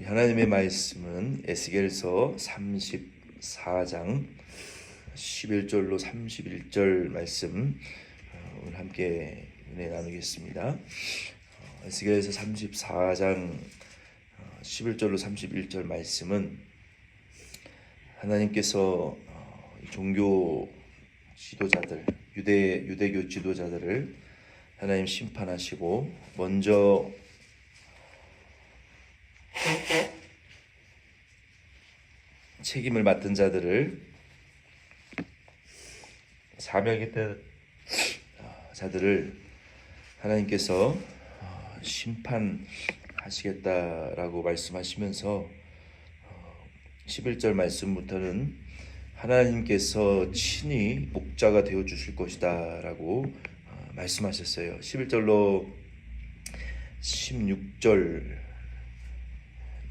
하나님의 말씀은 에스겔서 34장 11절로 31절 말씀 오늘 함께 은혜 나누겠습니다. 에스겔서 34장 11절로 31절 말씀은 하나님께서 종교 지도자들, 유대교 지도자들을 하나님 심판하시고 먼저 책임을 맡은 자들을, 사명이 있는 자들을 하나님께서 심판하시겠다라고 말씀하시면서 11절 말씀부터는 하나님께서 친히 목자가 되어 주실 것이다 라고 말씀하셨어요. 11절로 16절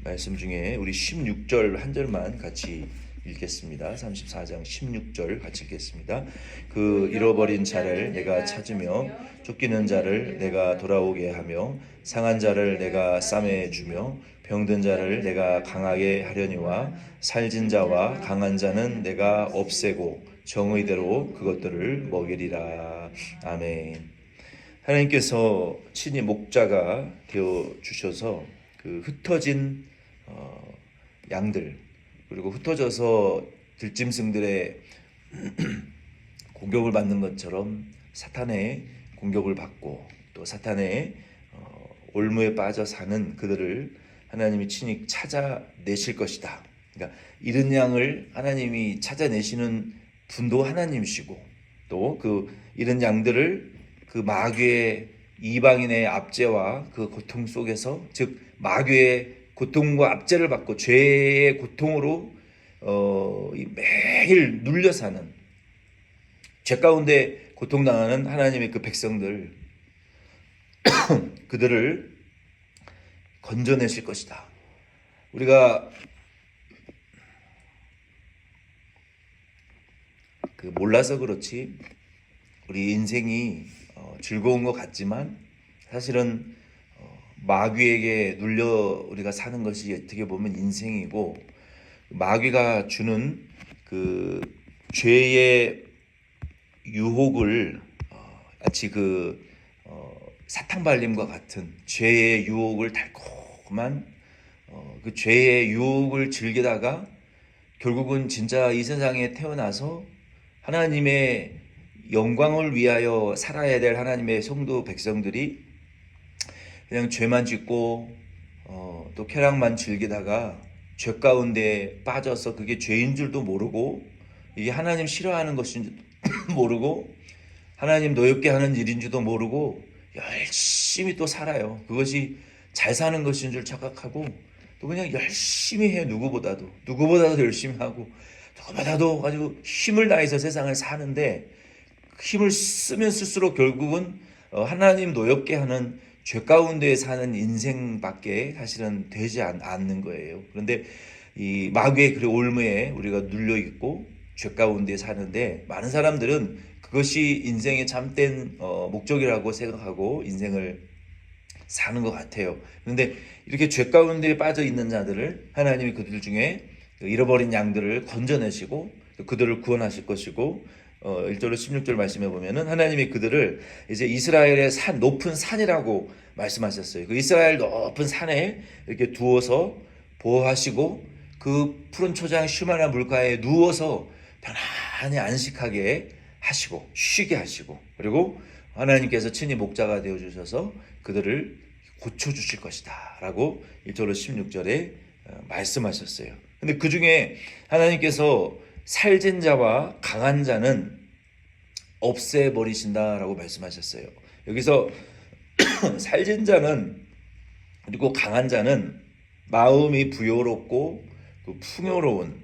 말씀 중에 우리 16절 한 절만 같이 읽겠습니다. 34장 16절 같이 읽겠습니다. 그 잃어버린 자를 내가 찾으며 쫓기는 자를 내가 돌아오게 하며 상한 자를 내가 싸매 주며 병든 자를 내가 강하게 하려니와 살진 자와 강한 자는 내가 없애고 정의대로 그것들을 먹이리라. 아멘. 하나님께서 친히 목자가 되어 주셔서 그 흩어진 양들, 그리고 흩어져서 들짐승들의 공격을 받는 것처럼 사탄의 공격을 받고 또 사탄의 올무에 빠져 사는 그들을 하나님이 친히 찾아내실 것이다. 그러니까 잃은 양을 하나님이 찾아내시는 분도 하나님이시고, 또 그 잃은 양들을 그 마귀의 이방인의 압제와 그 고통 속에서, 즉 마귀의 고통과 압제를 받고 죄의 고통으로 매일 눌려 사는, 죄 가운데 고통당하는 하나님의 그 백성들, 그들을 건져내실 것이다. 우리가 몰라서 그렇지 우리 인생이 즐거운 것 같지만 사실은 마귀에게 눌려 우리가 사는 것이 어떻게 보면 인생이고, 마귀가 주는 그 죄의 유혹을 마치 사탕 발림과 같은 죄의 유혹을 달콤한 그 죄의 유혹을 즐기다가 결국은 진짜 이 세상에 태어나서 하나님의 영광을 위하여 살아야 될 하나님의 성도 백성들이 그냥 죄만 짓고 또 쾌락만 즐기다가 죄 가운데 빠져서 그게 죄인 줄도 모르고, 이게 하나님 싫어하는 것인지 모르고 하나님 노엽게 하는 일인 줄도 모르고 열심히 또 살아요. 그것이 잘 사는 것인 줄 착각하고 또 그냥 열심히 해요. 누구보다도 열심히 하고 누구보다도 가지고 힘을 다해서 세상을 사는데, 힘을 쓰면 쓸수록 결국은 하나님 노엽게 하는 죄 가운데 사는 인생밖에 사실은 되지 않는 거예요. 그런데 이 마귀의 그 올무에 우리가 눌려 있고 죄 가운데 사는데, 많은 사람들은 그것이 인생의 참된 목적이라고 생각하고 인생을 사는 것 같아요. 그런데 이렇게 죄 가운데 빠져 있는 자들을 하나님이 그들 중에 잃어버린 양들을 건져내시고 그들을 구원하실 것이고, 1절로 16절 말씀해 보면은 하나님이 그들을 이제 이스라엘의 높은 산이라고 말씀하셨어요. 그 이스라엘 높은 산에 이렇게 두어서 보호하시고 그 푸른 초장 슈마나 물가에 누워서 편안히 안식하게 하시고 쉬게 하시고, 그리고 하나님께서 친히 목자가 되어 주셔서 그들을 고쳐 주실 것이다 라고 1절로 16절에 말씀하셨어요. 근데 그 중에 하나님께서 살진 자와 강한 자는 없애버리신다라고 말씀하셨어요. 여기서 살진 자는, 그리고 강한 자는 마음이 부요롭고 풍요로운,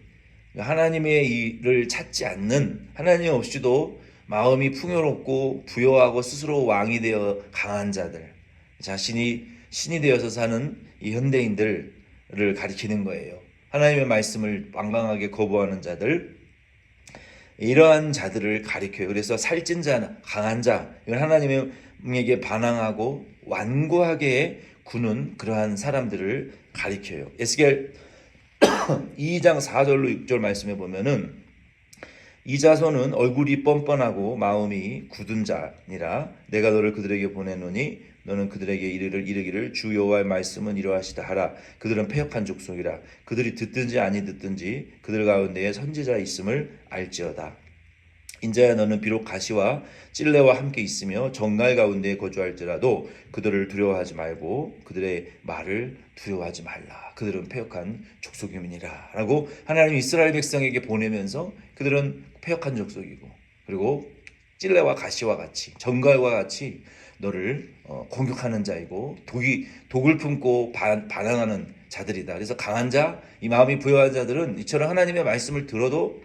하나님의 일을 찾지 않는, 하나님 없이도 마음이 풍요롭고 부요하고 스스로 왕이 되어 강한 자들, 자신이 신이 되어서 사는 이 현대인들을 가리키는 거예요. 하나님의 말씀을 완강하게 거부하는 자들, 이러한 자들을 가리켜요. 그래서 살찐 자, 강한 자, 이건 하나님에게 반항하고 완고하게 구는 그러한 사람들을 가리켜요. 에스겔 2장 4절로 6절 말씀해 보면은 이 자손은 얼굴이 뻔뻔하고 마음이 굳은 자니라. 내가 너를 그들에게 보내노니 너는 그들에게 이르기를 주 여호와의 말씀은 이러하시다 하라. 그들은 패역한 족속이라. 그들이 듣든지 아니 듣든지 그들 가운데에 선지자 있음을 알지어다. 인자야 너는 비록 가시와 찔레와 함께 있으며 정갈 가운데에 거주할지라도 그들을 두려워하지 말고 그들의 말을 두려워하지 말라. 그들은 패역한 족속임이니라 라고 하나님 이스라엘 백성에게 보내면서 그들은 패역한 족속이고 그리고 찔레와 가시와 같이 정갈과 같이 너를 공격하는 자이고 독을 품고 반항하는 자들이다. 그래서 강한 자, 이 마음이 부여한 자들은 이처럼 하나님의 말씀을 들어도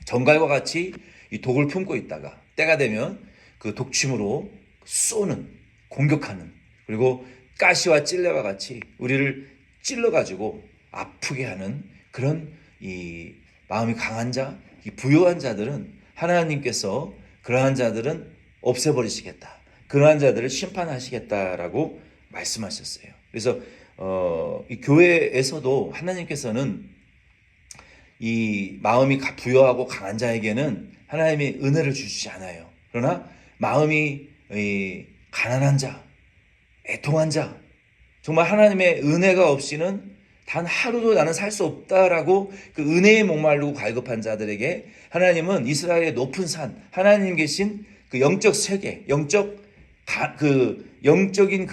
정갈과 같이 이 독을 품고 있다가 때가 되면 그 독침으로 쏘는, 공격하는, 그리고 가시와 찔레와 같이 우리를 찔러가지고 아프게 하는 그런 이 마음이 강한 자, 이 부요한 자들은 하나님께서 그러한 자들은 없애버리시겠다. 그러한 자들을 심판하시겠다라고 말씀하셨어요. 그래서 이 교회에서도 하나님께서는 이 마음이 부요하고 강한 자에게는 하나님이 은혜를 주시지 않아요. 그러나 마음이 가난한 자, 애통한 자, 정말 하나님의 은혜가 없이는 단 하루도 나는 살 수 없다라고 그 은혜에 목마르고 갈급한 자들에게 하나님은 이스라엘의 높은 산, 하나님 계신 그 영적 세계, 영적인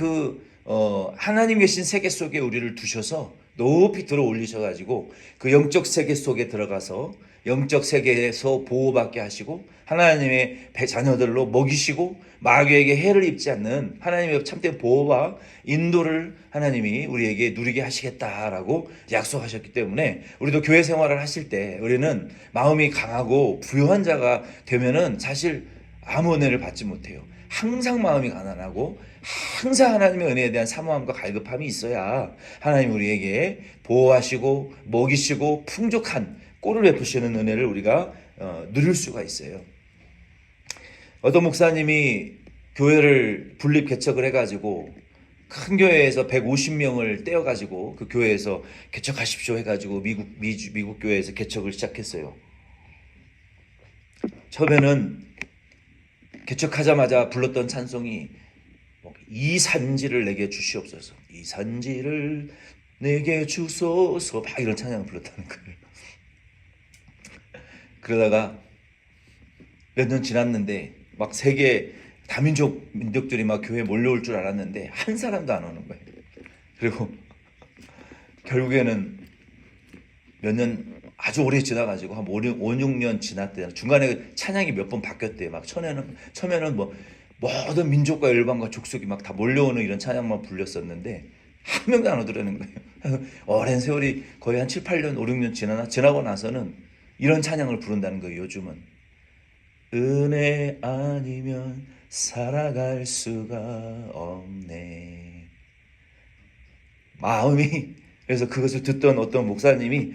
하나님 계신 세계 속에 우리를 두셔서 높이 들어 올리셔가지고 그 영적 세계 속에 들어가서 영적 세계에서 보호받게 하시고 하나님의 자녀들로 먹이시고 마귀에게 해를 입지 않는 하나님의 참된 보호와 인도를 하나님이 우리에게 누리게 하시겠다라고 약속하셨기 때문에 우리도 교회 생활을 하실 때 우리는 마음이 강하고 부요한 자가 되면은 사실 아무 은혜를 받지 못해요. 항상 마음이 가난하고 항상 하나님의 은혜에 대한 사모함과 갈급함이 있어야 하나님 우리에게 보호하시고 먹이시고 풍족한 꼴을 베푸시는 은혜를 우리가 누릴 수가 있어요. 어떤 목사님이 교회를 분립 개척을 해가지고 큰 교회에서 150명을 떼어가지고 그 교회에서 개척하십시오 해가지고 미국 교회에서 개척을 시작했어요. 처음에는 개척하자마자 불렀던 찬송이 이 산지를 내게 주시옵소서, 이 산지를 내게 주소서, 막 이런 찬양을 불렀다는 거예요. 그러다가 몇 년 지났는데 막 세계 민족들이 막 교회에 몰려올 줄 알았는데 한 사람도 안 오는 거예요. 그리고 결국에는 몇 년 아주 오래 지나가지고 한 5, 6년 지났대요. 중간에 찬양이 몇 번 바뀌었대요. 막 처음에는 뭐 모든 민족과 열방과 족속이 막 다 몰려오는 이런 찬양만 불렸었는데 한 명도 안 오더라는 거예요. 오랜 세월이 거의 한 7, 8년, 5, 6년 지나고 나서는 이런 찬양을 부른다는 거예요. 요즘은 은혜 아니면 살아갈 수가 없네. 마음이, 그래서 그것을 듣던 어떤 목사님이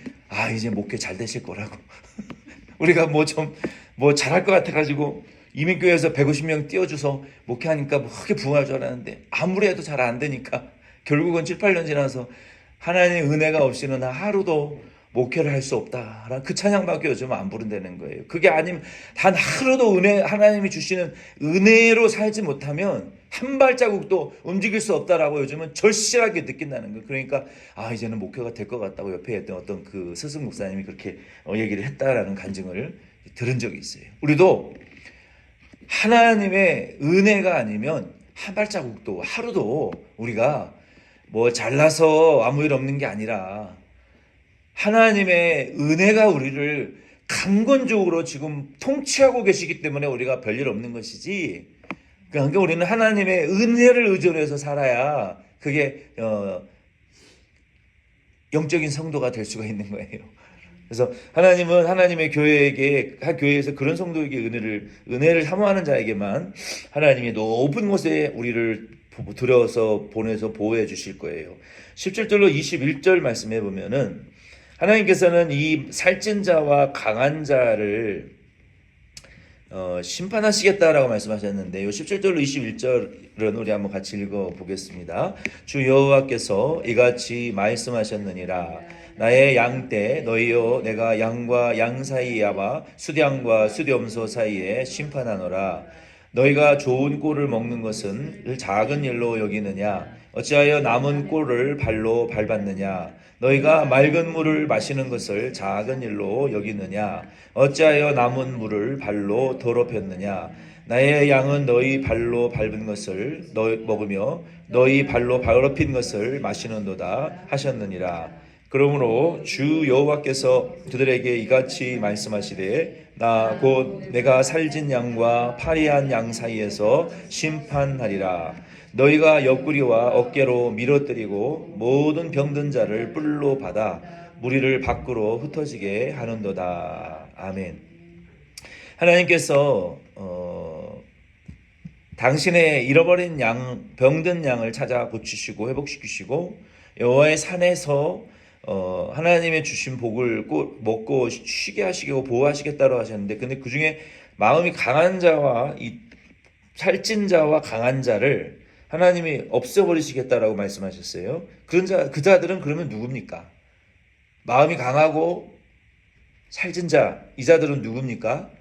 이제 목회 잘 되실 거라고 우리가 뭐 잘할 것 같아가지고 이민교회에서 150명 띄워줘서 목회하니까 뭐 크게 부흥할 줄 알았는데 아무리 해도 잘 안 되니까 결국은 7, 8년 지나서 하나님의 은혜가 없이는 하루도 목회를 할 수 없다. 그 찬양밖에 요즘 안 부른다는 거예요. 그게 아니면 단 하루도 하나님이 주시는 은혜로 살지 못하면 한 발자국도 움직일 수 없다라고 요즘은 절실하게 느낀다는 거예요. 그러니까 이제는 목회가 될 것 같다고 옆에 있던 어떤 그 스승 목사님이 그렇게 얘기를 했다라는 간증을 들은 적이 있어요. 우리도 하나님의 은혜가 아니면 한 발자국도 하루도 우리가 뭐 잘나서 아무 일 없는 게 아니라 하나님의 은혜가 우리를 강권적으로 지금 통치하고 계시기 때문에 우리가 별일 없는 것이지, 그러니까 우리는 하나님의 은혜를 의존해서 살아야 그게 영적인 성도가 될 수가 있는 거예요. 그래서 하나님은 하나님의 교회에서 그런 성도에게 은혜를 사모하는 자에게만 하나님이 높은 곳에 우리를 들여서 보내서 보호해 주실 거예요. 17절로 21절 말씀해 보면은 하나님께서는 이 살찐 자와 강한 자를 심판하시겠다라고 말씀하셨는데 요 17절로 21절은 우리 한번 같이 읽어 보겠습니다. 주 여호와께서 이같이 말씀하셨느니라. 나의 양떼 너희여 내가 양과 양 사이에 와 수량과 수렴소 사이에 심판하노라. 너희가 좋은 꼴을 먹는 것은 작은 일로 여기느냐? 어찌하여 남은 꼴을 발로 밟았느냐? 너희가 맑은 물을 마시는 것을 작은 일로 여기느냐? 어찌하여 남은 물을 발로 더럽혔느냐? 나의 양은 너희 발로 밟은 것을 먹으며 너희 발로 더럽힌 것을 마시는도다 하셨느니라. 그러므로 주 여호와께서 그들에게 이같이 말씀하시되 나 곧 내가 살진 양과 파리한 양 사이에서 심판하리라. 너희가 옆구리와 어깨로 밀어뜨리고 모든 병든 자를 뿔로 받아 무리를 밖으로 흩어지게 하는도다. 아멘. 하나님께서 당신의 잃어버린 양, 병든 양을 찾아 고치시고 회복시키시고 여호와의 산에서 하나님의 주신 복을 먹고 쉬게 하시고 보호하시겠다고 하셨는데, 근데 그 중에 마음이 강한 자와 이 살찐 자와 강한 자를 하나님이 없애버리시겠다라고 말씀하셨어요. 그 자들은 그러면 누굽니까? 마음이 강하고 살찐 자, 이 자들은 누굽니까?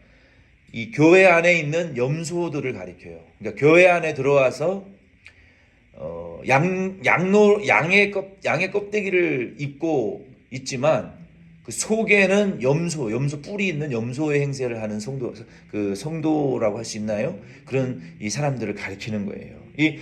이 교회 안에 있는 염소들을 가리켜요. 그러니까 교회 안에 들어와서 양의 껍데기를 입고 있지만 그 속에는 염소 뿔이 있는 염소의 행세를 하는 성도라고 할 수 있나요? 그런 이 사람들을 가리키는 거예요. 이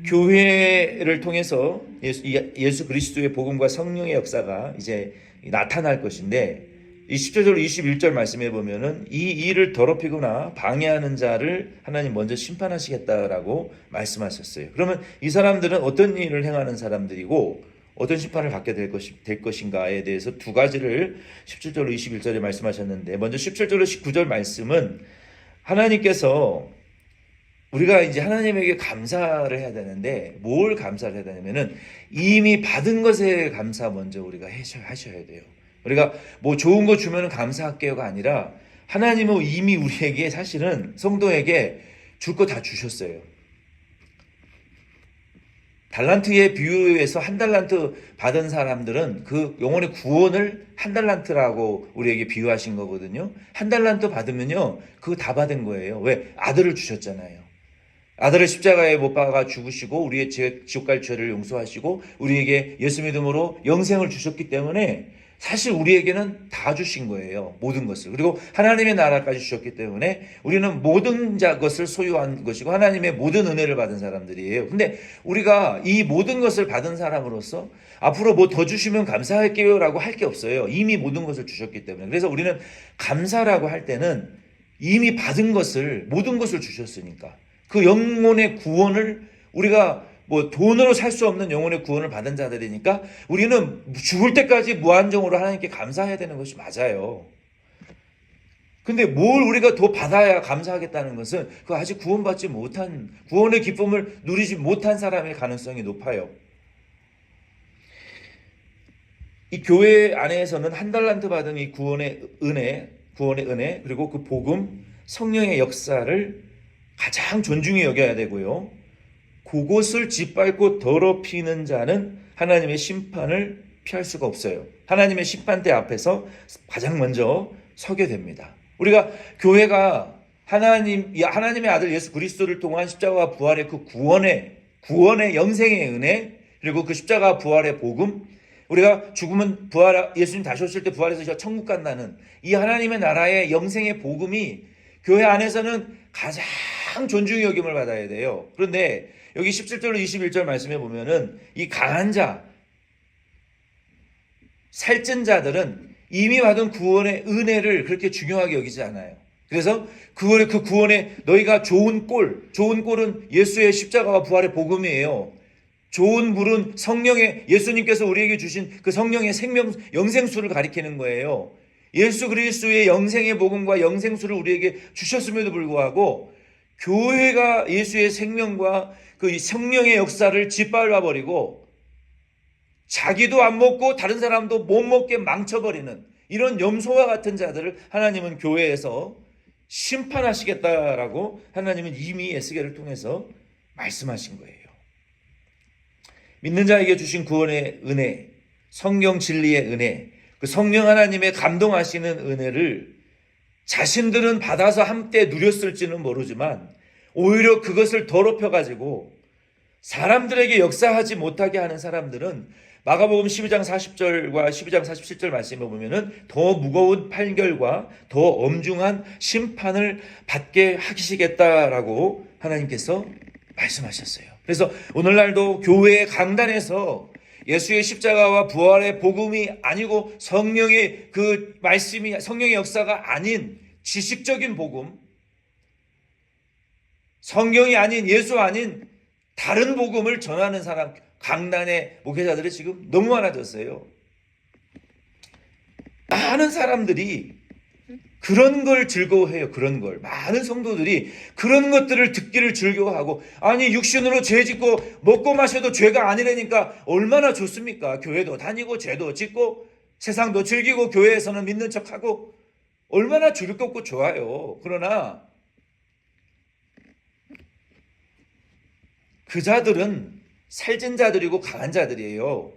교회를 통해서 예수 그리스도의 복음과 성령의 역사가 이제 나타날 것인데, 이 10절 21절 말씀해 보면은 이 일을 더럽히거나 방해하는 자를 하나님 먼저 심판하시겠다라고 말씀하셨어요. 그러면 이 사람들은 어떤 일을 행하는 사람들이고 어떤 심판을 받게 될 것인가에 대해서 두 가지를 17절로 21절에 말씀하셨는데, 먼저 17절로 19절 말씀은 하나님께서 우리가 이제 하나님에게 감사를 해야 되는데, 뭘 감사를 해야 되냐면은 이미 받은 것에 감사 먼저 우리가 하셔야 돼요. 우리가 뭐 좋은 거 주면 감사할게요가 아니라 하나님은 이미 우리에게 사실은 성도에게 줄 거 다 주셨어요. 달란트의 비유에서 한 달란트 받은 사람들은 그 영혼의 구원을 한 달란트라고 우리에게 비유하신 거거든요. 한 달란트 받으면요, 그거 다 받은 거예요. 왜? 아들을 주셨잖아요. 아들을 십자가에 못 박아 죽으시고 우리의 지옥 갈 죄를 용서하시고 우리에게 예수 믿음으로 영생을 주셨기 때문에 사실 우리에게는 다 주신 거예요. 모든 것을. 그리고 하나님의 나라까지 주셨기 때문에 우리는 모든 것을 소유한 것이고 하나님의 모든 은혜를 받은 사람들이에요. 근데 우리가 이 모든 것을 받은 사람으로서 앞으로 뭐 더 주시면 감사할게요 라고 할 게 없어요. 이미 모든 것을 주셨기 때문에. 그래서 우리는 감사라고 할 때는 이미 받은 것을, 모든 것을 주셨으니까 그 영혼의 구원을 우리가 뭐 돈으로 살 수 없는 영혼의 구원을 받은 자들이니까 우리는 죽을 때까지 무한정으로 하나님께 감사해야 되는 것이 맞아요. 근데 뭘 우리가 더 받아야 감사하겠다는 것은 그 아직 구원받지 못한, 구원의 기쁨을 누리지 못한 사람의 가능성이 높아요. 이 교회 안에서는 한 달란트 받은 이 구원의 은혜 그리고 그 복음, 성령의 역사를 가장 존중히 여겨야 되고요. 그곳을 짓밟고 더럽히는 자는 하나님의 심판을 피할 수가 없어요. 하나님의 심판대 앞에서 가장 먼저 서게 됩니다. 우리가 교회가 하나님의 아들 예수 그리스도를 통한 십자가와 부활의 그 구원의 영생의 은혜, 그리고 그 십자가 부활의 복음, 우리가 죽으면 예수님 다시 오실 때 부활해서 천국 간다는 이 하나님의 나라의 영생의 복음이 교회 안에서는 가장 존중의 여김을 받아야 돼요. 그런데 여기 17절로 21절 말씀해 보면은 이 강한 자, 살찐 자들은 이미 받은 구원의 은혜를 그렇게 중요하게 여기지 않아요. 그래서 그 구원에 너희가 좋은 꼴은 예수의 십자가와 부활의 복음이에요. 좋은 물은 예수님께서 우리에게 주신 그 성령의 영생수를 가리키는 거예요. 예수 그리스도의 영생의 복음과 영생수를 우리에게 주셨음에도 불구하고 교회가 예수의 생명과 그 성령의 역사를 짓밟아버리고 자기도 안 먹고 다른 사람도 못 먹게 망쳐버리는 이런 염소와 같은 자들을 하나님은 교회에서 심판하시겠다라고 하나님은 이미 에스겔을 통해서 말씀하신 거예요. 믿는 자에게 주신 구원의 은혜, 성경 진리의 은혜, 그 성령 하나님의 감동하시는 은혜를 자신들은 받아서 한때 누렸을지는 모르지만 오히려 그것을 더럽혀가지고 사람들에게 역사하지 못하게 하는 사람들은 마가복음 12장 40절과 12장 47절 말씀에 보면은 더 무거운 판결과 더 엄중한 심판을 받게 하시겠다라고 하나님께서 말씀하셨어요. 그래서 오늘날도 교회의 강단에서 예수의 십자가와 부활의 복음이 아니고 성령의 그 말씀이 성령의 역사가 아닌 지식적인 복음, 성경이 아닌 예수 아닌 다른 복음을 전하는 사람, 강단의 목회자들이 지금 너무 많아졌어요. 많은 사람들이 그런 걸 즐거워해요. 그런 걸. 많은 성도들이 그런 것들을 듣기를 즐거워하고, 아니 육신으로 죄 짓고 먹고 마셔도 죄가 아니라니까 얼마나 좋습니까? 교회도 다니고 죄도 짓고 세상도 즐기고 교회에서는 믿는 척하고 얼마나 즐겁고 좋아요. 그러나 그 자들은 살찐 자들이고 강한 자들이에요.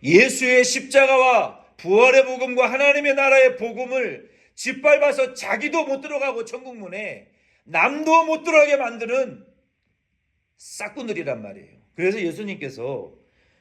예수의 십자가와 부활의 복음과 하나님의 나라의 복음을 짓밟아서 자기도 못 들어가고 천국문에 남도 못 들어가게 만드는 싹군들이란 말이에요. 그래서 예수님께서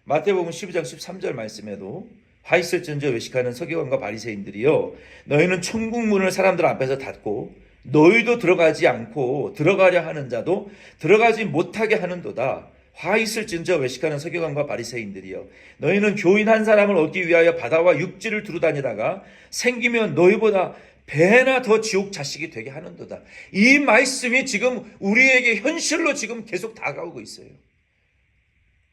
마태복음 12장 13절 말씀에도 화 있을진저 외식하는 서기관과 바리새인들이여, 너희는 천국문을 사람들 앞에서 닫고 너희도 들어가지 않고 들어가려 하는 자도 들어가지 못하게 하는도다. 화 있을진저 외식하는 서기관과 바리새인들이여, 너희는 교인 한 사람을 얻기 위하여 바다와 육지를 두루다니다가 생기면 너희보다 배나 더 지옥 자식이 되게 하는도다. 이 말씀이 지금 우리에게 현실로 지금 계속 다가오고 있어요.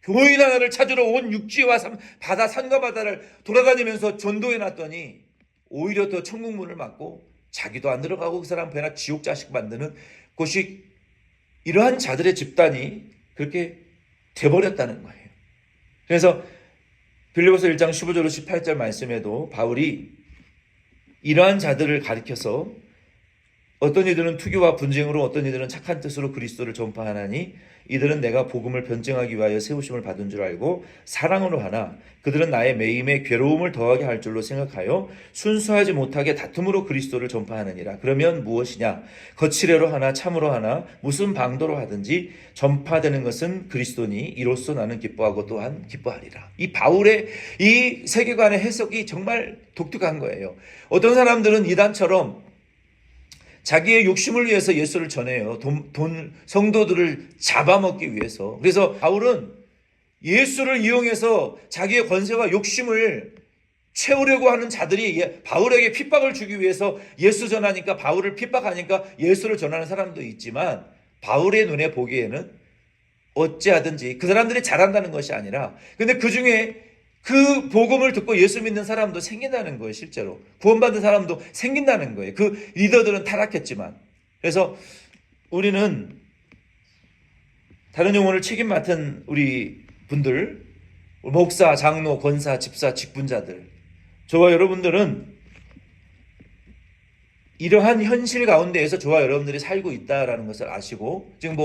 교인 하나를 찾으러 온 육지와 바다, 산과 바다를 돌아다니면서 전도해 놨더니 오히려 더 천국문을 막고 자기도 안 들어가고 그 사람 배나 지옥 자식 만드는 곳이, 이러한 자들의 집단이 그렇게 돼버렸다는 거예요. 그래서 빌립보서 1장 15절로 18절 말씀에도 바울이 이러한 자들을 가리켜서 어떤 이들은 투교와 분쟁으로 어떤 이들은 착한 뜻으로 그리스도를 전파하나니 이들은 내가 복음을 변증하기 위하여 세우심을 받은 줄 알고 사랑으로 하나 그들은 나의 매임에 괴로움을 더하게 할 줄로 생각하여 순수하지 못하게 다툼으로 그리스도를 전파하느니라. 그러면 무엇이냐? 거칠애로 하나 참으로 하나 무슨 방도로 하든지 전파되는 것은 그리스도니 이로써 나는 기뻐하고 또한 기뻐하리라. 이 바울의 이 세계관의 해석이 정말 독특한 거예요. 어떤 사람들은 이단처럼 자기의 욕심을 위해서 예수를 전해요. 성도들을 잡아먹기 위해서. 그래서 바울은 예수를 이용해서 자기의 권세와 욕심을 채우려고 하는 자들이 바울에게 핍박을 주기 위해서 예수 전하니까, 바울을 핍박하니까 예수를 전하는 사람도 있지만, 바울의 눈에 보기에는 어찌하든지 그 사람들이 잘한다는 것이 아니라, 근데 그 중에 그 복음을 듣고 예수 믿는 사람도 생긴다는 거예요. 실제로 구원받은 사람도 생긴다는 거예요. 그 리더들은 타락했지만. 그래서 우리는 다른 영혼을 책임 맡은 우리 분들, 목사, 장로, 권사, 집사, 직분자들, 저와 여러분들은 이러한 현실 가운데에서 저와 여러분들이 살고 있다라는 것을 아시고, 지금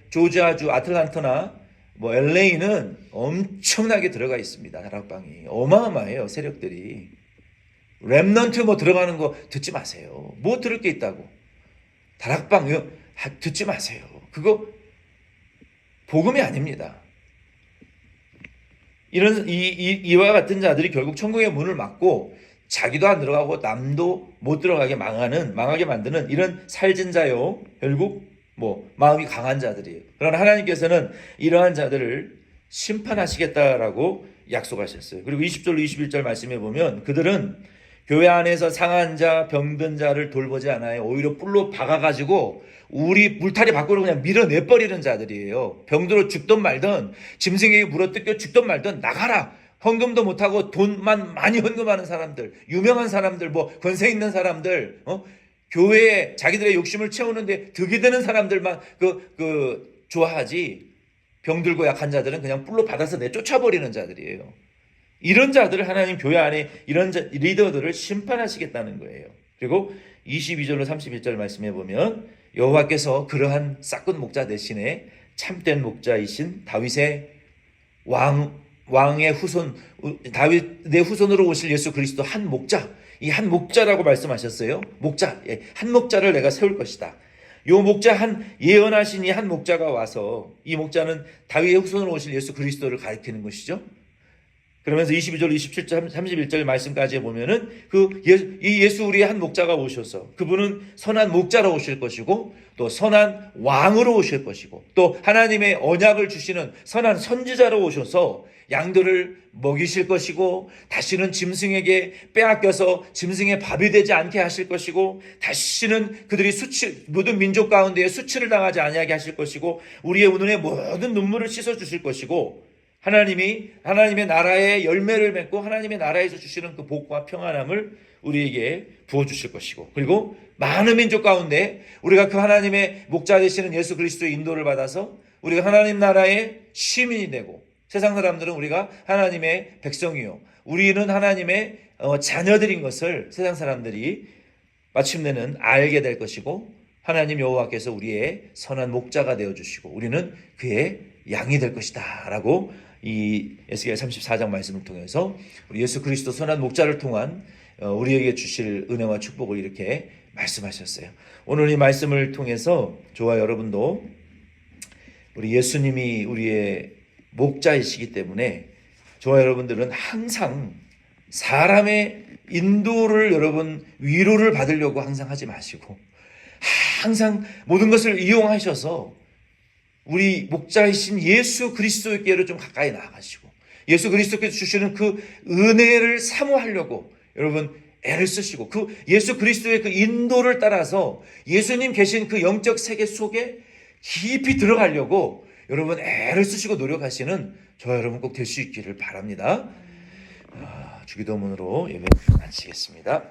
조지아주 아틀란타나 LA는 엄청나게 들어가 있습니다. 다락방이 어마어마해요. 세력들이. 렘넌트 들어가는 거 듣지 마세요. 뭐 들을 게 있다고. 다락방 듣지 마세요. 그거 복음이 아닙니다. 이와 같은 자들이 결국 천국의 문을 막고 자기도 안 들어가고 남도 못 들어가게 망하게 만드는 이런 살진 자요. 결국 마음이 강한 자들이에요. 그러나 하나님께서는 이러한 자들을 심판하시겠다라고 약속하셨어요. 그리고 20절로 21절 말씀해 보면 그들은 교회 안에서 상한 자, 병든 자를 돌보지 않아요. 오히려 뿔로 박아가지고 우리 물타리 밖으로 그냥 밀어내버리는 자들이에요. 병들어 죽든 말든, 짐승에게 물어뜯겨 죽든 말든 나가라. 헌금도 못하고 돈만 많이 헌금하는 사람들, 유명한 사람들, 권세 있는 사람들, 교회에 자기들의 욕심을 채우는데 득이 되는 사람들만 좋아하지, 병들고 약한 자들은 그냥 뿔로 받아서 내쫓아버리는 자들이에요. 이런 자들을 하나님 교회 안에 이런 리더들을 심판하시겠다는 거예요. 그리고 22절로 31절 말씀해 보면 여호와께서 그러한 싹군 목자 대신에 참된 목자이신 다윗의 왕의 후손, 다윗의 후손으로 오실 예수 그리스도 한 목자, 이 한 목자라고 말씀하셨어요. 목자, 한 목자를 내가 세울 것이다. 요 목자 예언하신 이 한 목자가 와서, 이 목자는 다윗의 후손으로 오실 예수 그리스도를 가리키는 것이죠. 그러면서 22절, 27절, 31절 말씀까지 보면은 이 예수 우리의 한 목자가 오셔서 그분은 선한 목자로 오실 것이고 또 선한 왕으로 오실 것이고 또 하나님의 언약을 주시는 선한 선지자로 오셔서 양들을 먹이실 것이고 다시는 짐승에게 빼앗겨서 짐승의 밥이 되지 않게 하실 것이고 다시는 그들이 모든 민족 가운데 수치를 당하지 아니하게 하실 것이고 우리의 눈의 모든 눈물을 씻어 주실 것이고 하나님의 나라의 열매를 맺고 하나님의 나라에서 주시는 그 복과 평안함을 우리에게 부어주실 것이고 그리고 많은 민족 가운데 우리가 그 하나님의 목자 되시는 예수 그리스도의 인도를 받아서 우리가 하나님 나라의 시민이 되고 세상 사람들은 우리가 하나님의 백성이요 우리는 하나님의 자녀들인 것을 세상 사람들이 마침내는 알게 될 것이고 하나님 여호와께서 우리의 선한 목자가 되어주시고 우리는 그의 양이 될 것이다 라고 이 에스겔 34장 말씀을 통해서 우리 예수 그리스도 선한 목자를 통한 우리에게 주실 은혜와 축복을 이렇게 말씀하셨어요. 오늘 이 말씀을 통해서 저와 여러분도 우리 예수님이 우리의 목자이시기 때문에 저와 여러분들은 항상 사람의 인도를 여러분 위로를 받으려고 항상 하지 마시고 항상 모든 것을 이용하셔서 우리 목자이신 예수 그리스도께로 좀 가까이 나아가시고 예수 그리스도께서 주시는 그 은혜를 사모하려고 여러분 애를 쓰시고 그 예수 그리스도의 그 인도를 따라서 예수님 계신 그 영적 세계 속에 깊이 들어가려고 여러분 애를 쓰시고 노력하시는 저와 여러분 꼭 될 수 있기를 바랍니다. 주기도문으로 예배 마치겠습니다.